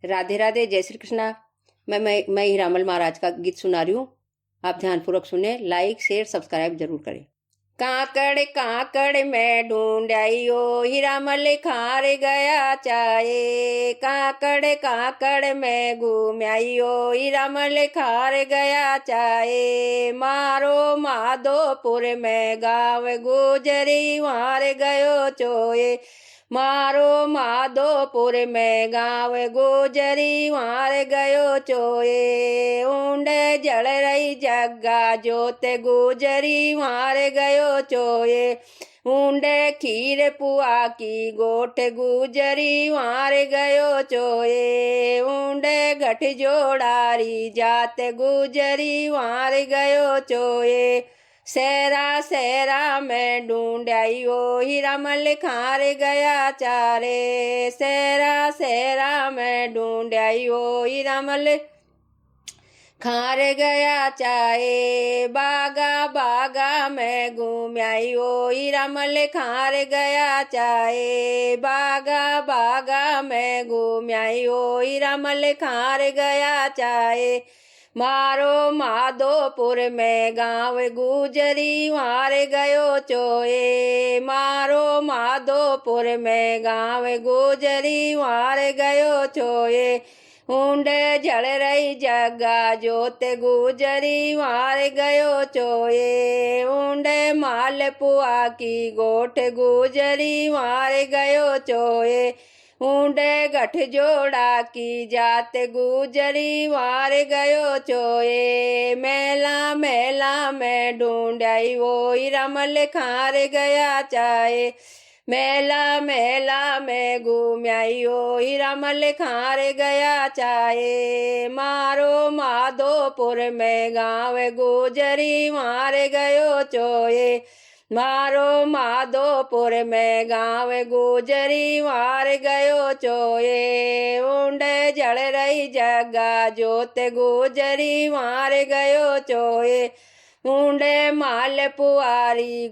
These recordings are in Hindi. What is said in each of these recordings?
राधे राधे, जय श्री कृष्णा। मैं हीरामल महाराज का गीत सुना रही हूँ। आप ध्यानपूर्वक सुने, लाइक शेयर सब्सक्राइब जरूर करें। काकड़ काकड़ मैं ढूंढाइयो, हीरामल खार गया चाहे। काकड़ काकड़ मैं घूमाइयो, हीरामल खार गया चाहे। मारो माधोपुर में गाँव गुजरी, वार गयो चोए। मारो माधोपुर में गाँव गुजरी, वार गयो चोए। ऊंड जल रही जग्गा जोत गुजरी, वार गयो चोए। ऊंडे खीर पुआ की गोठ गुजरी, वार गयो चोए। ऊंडे गठ जोड़ारी जात गुजरी, वार गयो चोए। सेरा सेरा में ढूंढाइयो, हीरामल खार गया चारे। सेरा सेरा में ढूंढाइयो, हीरामल खार गया चाहे। बागा बागा में घूमाइयो, हीरामल खार गया चाहे। बागा बागा में घूमाइयो, हीरामल खार गया चाहे। मारो माधोपुर में गाँव गुजरी, वार गयो चोए। मारो माधोपुर में गाँव गुजरी, वार गयो चोए। ऊंड जल रही जग्गा जोत गुजरी, वार गयो चोए। ऊंड मालपुआ की गोठ गुजरी, वार गयो चोए। ऊंडे गठ जोड़ा की जात गुजरी, वार गयो चोए। मेला मेला में ढूंढाइयो, हीरामल खार गया चाहे। मेला मेला में घूमाइयो, हीरामल खार गया चाहे। मारो माधोपुर में गाँव गुजरी, वार गयो चोए। मारो माधोपुर में गाँव गुजरी, वार गयो चोए। ऊंड जल रही जग्गा जोत गुजरी, वार गयो चोए। ऊंडे मालपुआरी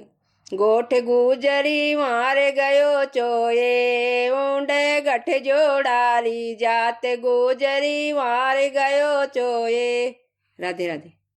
गोठ गुजरी, वार गयो चोए। ऊंडे गठ जोड़ारी जात गुजरी, वार गयो चोए। राधे राधे।